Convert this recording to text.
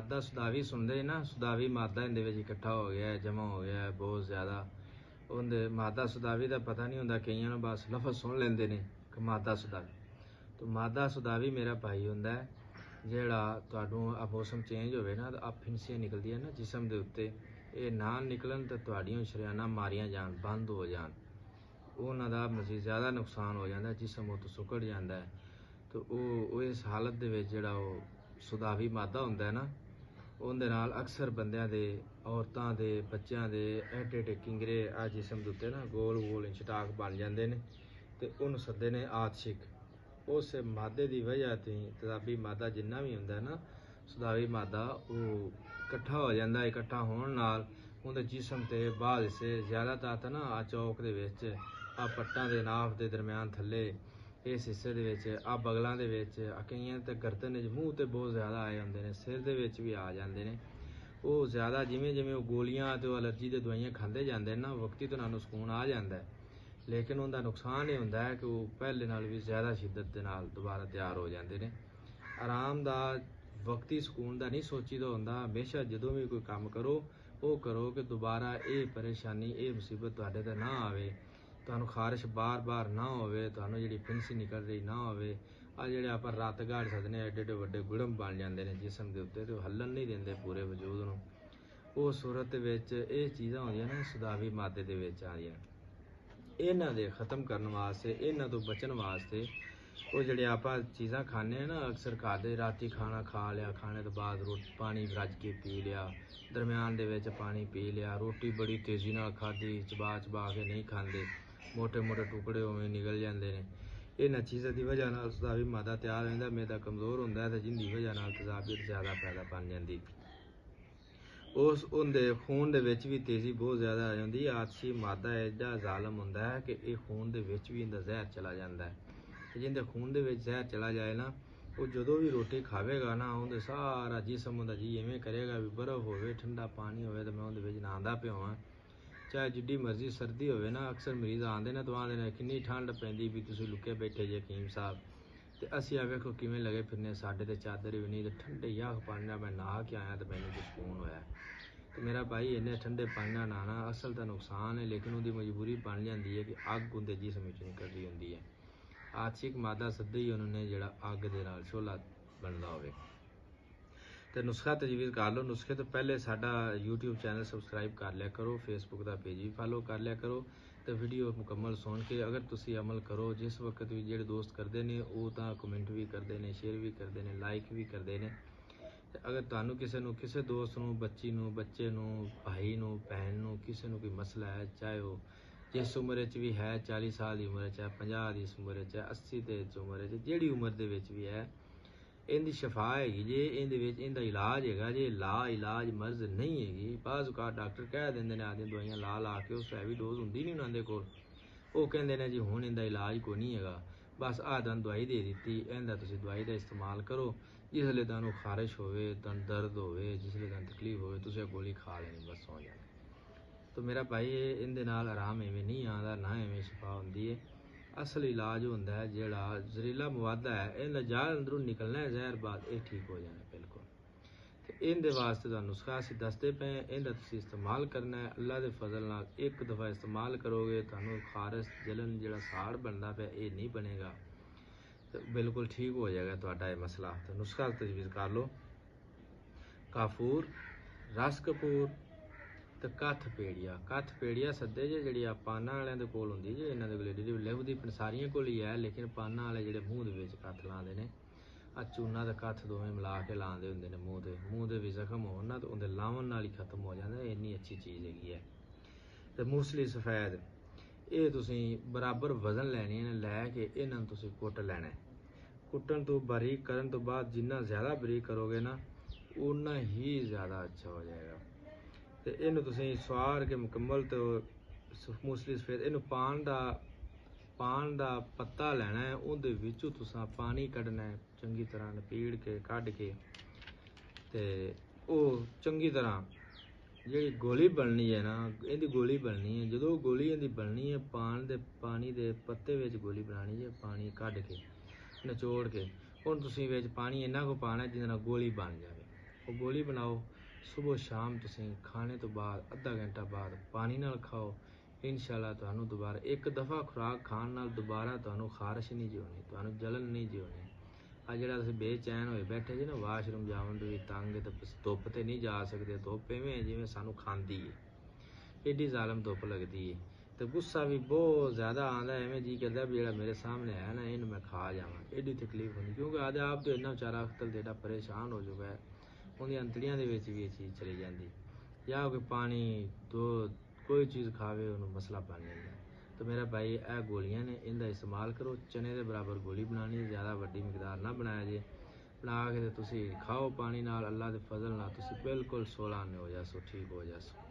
मादा सुदावी सुनते ना, सुदावी मादा इहदे विच इकट्ठा हो गया है, जमा हो गया है बहुत ज़्यादा। उहदे मादा सुदावी का पता नहीं हुंदा, कईयां नूं बस लफज सुन लेंदे ने कि मादा सुदावी। तो मादा सुदावी मेरा भाई हुंदा है जिहड़ा तुहानूं आ मौसम चेंज होवे ना तो आ फिनसियां निकलदियां ना जिसम दे उत्ते, ये ना निकलन तो तुहाडियां शरियाना मारियां जान, बंद हो जान, उन्हां दा मज़ीद ज़्यादा नुकसान हो जाता है, जिसम उत्तों सुकड़ जाता है। तो वो इस हालत दे विच जिहड़ा सुदावी मादा हुंदा है ना, उहदे नाल अक्सर बंदियां दे, औरतां दे, बच्चों दे एडे एडे किंगरे आ जिसम दे उत्ते ना गोल गोल इंचटाक बन जाते हैं। तो उन्होंने सदे ने आतशिक। उस मादे की वजह तो तेजाबी मादा जिन्ना भी हुंदा है ना, सुदावी मादा वो इकट्ठा हो जाता है। इकट्ठा होने नाल उहदे जिसम ते बाद हिस्से ज़्यादातर ना आ चौक दे विच, आ पट्टां दे नाफ दे दरम्यान थल्ले इस हिस्से दे विच, आ बगलां दे विच, कईयां ते गर्दन च मूँह ते बहुत ज़्यादा आए हुंदे ने, सिर दे विच भी आ जांदे ने। वो ज़्यादा जिवें जिवें वो गोलियां ते एलर्जी दे दवाइयां खांदे जांदे ना, वक्ती तो उन्हां नूं सुकून आ जांदा है, लेकिन उनका नुकसान ये होंदा है कि वो पहले नाल भी ज़्यादा शिद्दत के नाल दोबारा तैयार हो जाते हैं। आराम दा वक्ती सुकून दा नहीं सोची दा होंदा, हमेशा जदों भी कोई काम करो वो करो कि दोबारा ये परेशानी, ये मुसीबत तुहाडे ते ना आवे, तुहानूं खारिश बार बार ना होवे, तुहानूं जिहड़ी फिंसी निकल रही ना होवे। आ जिहड़े आपां रत्त गाड़ सदने एडे एडे वड्डे गुड़म बन जाते हैं जिसम के उत्ते, तो हल्लन नहीं देंदे पूरे वजूद नूं। वो सूरत विच ये चीज़ां होंदियां ने सुदावी मादे दे विच आंदियां। इन्हां दे ख़त्म करने वास्ते, इन्हां तो बचन वास्ते वो जिहड़े आपां चीज़ां खाने ना, अक्सर घर दे राती खाना खा लिया, खाने तो बाद पानी रज के पी लिया, दरम्यान दे विच पानी पी लिया, रोटी बड़ी तेज़ी नाल खाधी, चबा चबा के नहीं खांदे, मोटे मोटे टुकड़े उवें निकल जाते हैं। इन्हां चीज़ां की वजह नाल सुदावी मादा तैयार हो जाता, मैदा कमज़ोर होंदा है, जिंदी वजह नाल तेज़ाबियत ज़्यादा पैदा बन जाती। उस उनके खून दे विच भी तेज़ी बहुत ज़्यादा आ जाती। आतशी मादा एडा ज़ालम होंदा है कि ये खून दे विच भी इंदा जहर चला जाता है। तो जिंदे खून दे विच जहर चला जाए ना, वो जदों भी रोटी खावेगा ना, उनके सारा जिसम उनका जी इवें करेगा भी बर्फ होवे, ठंडा पानी होवे तो मैं उनके विच नहांदा पिया होवां, चाहे जिड्डी मर्जी सर्दी होवे ना। अक्सर मरीज़ आंदे ने तो आंदे ने किन्नी ठंड पैंदी भी, तुसीं लुके बैठे जे हकीम साहब, तो असीं आ वेखो किवें लगे फिरने, साडे ते चादर भी नहीं, तो ठंडे यख पानी नाल मैं नहा के आया तो मैनूं कुछ सुकून होया। तो मेरा भाई इन्ने ठंडे पानी नाल नहाना असल तो नुकसान है, लेकिन उनकी मजबूरी बन जाती है कि अग उनके जिसम विच निकल रही होंदी है। आतशिक मादा सद्दे ही उन्होंने जिहड़ा अग दे नाल शोला बनदा होवे। तो नुस्खा तजवीज़ कर लो। नुस्खे तो पहले साडा यूट्यूब चैनल सबसक्राइब कर लिया करो, फेसबुक का पेज भी फॉलो कर लिया करो। तो वीडियो मुकम्मल सुन के अगर तुसी अमल करो, जिस वक्त भी जेडे दोस्त करते हैं वो तो कमेंट भी करते हैं, शेयर भी करते हैं, लाइक भी करते हैं। अगर तुहानूं किसी दोस्त नूं, बच्ची नूं, बच्चे नूं, भाई नूं, भैन नूं, किसी नूं कोई मसला है, चाहे वो जिस उम्र भी है, 40 साल की उम्र, चाहे 50 की उम्र, चाहे 80 की उम्र, जिहड़ी उम्र दे विच भी है, इनकी शफा हैगी जे, इनका इलाज हैगा जे। ला इलाज मर्ज नहीं हैगी। बाज़ औकात डॉक्टर कह देंगे ने आदमी दवाइयां ला ला के, उस हैवी डोज होंदी नहीं उन्होंने कोल, वो कहते हैं जी हुण इनका इलाज कोई नहीं हैगा, बस आ तुहानूं दवाई दे दी, इहदा तुसीं दवाई का इस्तेमाल करो, जिसले तुहानूं खारिश होवे, तुहानूं दर्द होवे, जिसले तुहानूं तकलीफ होवे, तुसीं गोली खा लेनी, बस सौ जाना। तो मेरा भाई इहदे नाल आराम इवें नहीं आंदा, ना इवें शफा होंदी है। असल इलाज होंदा है जिहड़ा जहरीला मवाद है, इहदा जहर अंदरों निकलना है, जहर बाद ये ठीक हो जाना बिल्कुल। तो इहदे वास्ते तुहानूं नुस्खा असीं दसदे पे, इहदा तुसीं इस्तेमाल करना है। अल्लाह दे फजल नाल एक दफ़ा इस्तेमाल करोगे, तुहानूं खारिश, जलन, जिहड़ा साड़ बनदा पिया, ये नहीं बनेगा, तो बिल्कुल ठीक हो जाएगा तुहाडा ये मसला। तो नुस्खा तजवीज़ कर लो। काफूर, रस कपूर तो कथ पेड़िया सद्दे जे, जिहड़ी आ पाना वालियां दे कोल हुंदी जे, इन्हां दे कोल एड्डी लभदी पंसारियां कोल ही है, लेकिन पाना वाले जिहड़े मूँह दे विच कथ लांदे ने, आ चूना ते कथ दोवें मिला के लांदे हुंदे ने मूँह दे भी जख्म होण ना, तो उहदे लावन नाल ही खत्म हो जांदा। इन्नी अच्छी चीज़ हैगी है। ते मूसली सफैद, ये तुसीं बराबर वजन लैने ने, लैके इन्हां नूं तुसीं कुट लैना है। कुट्टण तो बारीक करन तो बाद जिन्ना ज़्यादा बारीक करोगे ना, उन्ना ही ज़्यादा अच्छा हो जाएगा। तो इनू तुसीं सवार के मुकम्मल, तो मूसली सफेद इनू पान दा पत्ता लैना है, उहदे विचों तुसां पानी कड्ढना है, चंगी तरह नपीड़ के कढ के, ते ओह चंगी तरह जिहड़ी गोली बननी है ना, इहदी गोली बननी है। जदों गोली इहदी बननी है, पानी दे पत्ते विच गोली बनानी है, पानी कढ के नचोड़ के। हुण तुसीं विच पानी इन्ना को पाना जिहदे नाल गोली बन जाए। ਉਹ ਗੋਲੀ ਬਣਾਓ, ਸੁਬਹ ਸ਼ਾਮ ਤੁਸੀਂ ਖਾਣੇ ਤੋਂ ਬਾਅਦ ਅੱਧਾ ਘੰਟਾ ਬਾਅਦ ਪਾਣੀ ਨਾਲ ਖਾਓ। ਇਨਸ਼ਾਅੱਲਾ ਤੁਹਾਨੂੰ ਦੁਬਾਰਾ ਇੱਕ ਦਫਾ ਖੁਰਾਕ ਖਾਣ ਨਾਲ ਦੁਬਾਰਾ ਤੁਹਾਨੂੰ ਖਾਰਿਸ਼ ਨਹੀਂ ਜੀ ਹੋਣੀ, ਤੁਹਾਨੂੰ ਜਲਨ ਨਹੀਂ ਜੀ ਹੋਣੀ। ਆ ਜਿਹੜਾ ਤੁਸੀਂ ਬੇਚੈਨ ਹੋਏ ਬੈਠੇ ਜੀ ਨਾ, ਵਾਸ਼ਰੂਮ ਜਾਵਣ ਦੇ ਵੀ ਤੰਗ ਤੇ ਧੁੱਪ ਤੇ ਨਹੀਂ ਜਾ ਸਕਦੇ, ਧੁੱਪ ਇਵੇਂ ਜਿਵੇਂ ਸਾਨੂੰ ਖਾਂਦੀ ਹੈ, ਏਡੀ ਜ਼ਾਲਮ ਧੁੱਪ ਲੱਗਦੀ ਹੈ। ਤੇ ਗੁੱਸਾ ਵੀ ਬਹੁਤ ਜ਼ਿਆਦਾ ਆਉਂਦਾ, ਐਵੇਂ ਜੀ ਕਰਦਾ ਵੀ ਜਿਹੜਾ ਮੇਰੇ ਸਾਹਮਣੇ ਆਇਆ ਨਾ ਇਹਨੂੰ ਮੈਂ ਖਾ ਜਾਵਾਂ, ਏਡੀ ਤਕਲੀਫ ਹੁੰਦੀ। ਕਿਉਂਕਿ ਆਦੇ ਆਪ ਤੋਂ ਇੰਨਾ ਵਿਚਾਰਾ ਅਕਤਲ ਜਿਹੜਾ ਪਰੇਸ਼ਾਨ ਹੋ ਚੁੱਕਾ ਹੈ, ਉਹਦੀਆਂ ਅੰਤੜੀਆਂ ਦੇ ਵਿੱਚ ਵੀ ਇਹ ਚੀਜ਼ ਚਲੀ ਜਾਂਦੀ। ਜਾਂ ਕੋਈ ਪਾਣੀ ਦੁੱਧ ਕੋਈ ਚੀਜ਼ ਖਾਵੇ ਉਹਨੂੰ ਮਸਲਾ ਬਣ ਜਾਂਦਾ। ਤਾਂ ਮੇਰਾ ਭਾਈ ਇਹ ਗੋਲੀਆਂ ਨੇ, ਇਹਦਾ ਇਸਤੇਮਾਲ ਕਰੋ। ਚਨੇ ਦੇ ਬਰਾਬਰ ਗੋਲੀ ਬਣਾਉਣੀ, ਜ਼ਿਆਦਾ ਵੱਡੀ ਮਿਕਦਾਰ ਨਾ ਬਣਾਇਆ ਜੇ। ਬਣਾ ਕੇ ਤੇ ਤੁਸੀਂ ਖਾਓ ਪਾਣੀ ਨਾਲ, ਅੱਲਾ ਦੇ ਫਜ਼ਲ ਨਾਲ ਤੁਸੀਂ ਬਿਲਕੁਲ 16 ਆਨੇ ਹੋ ਜਾਸੋ, ਠੀਕ ਹੋ ਜਾਸੋ।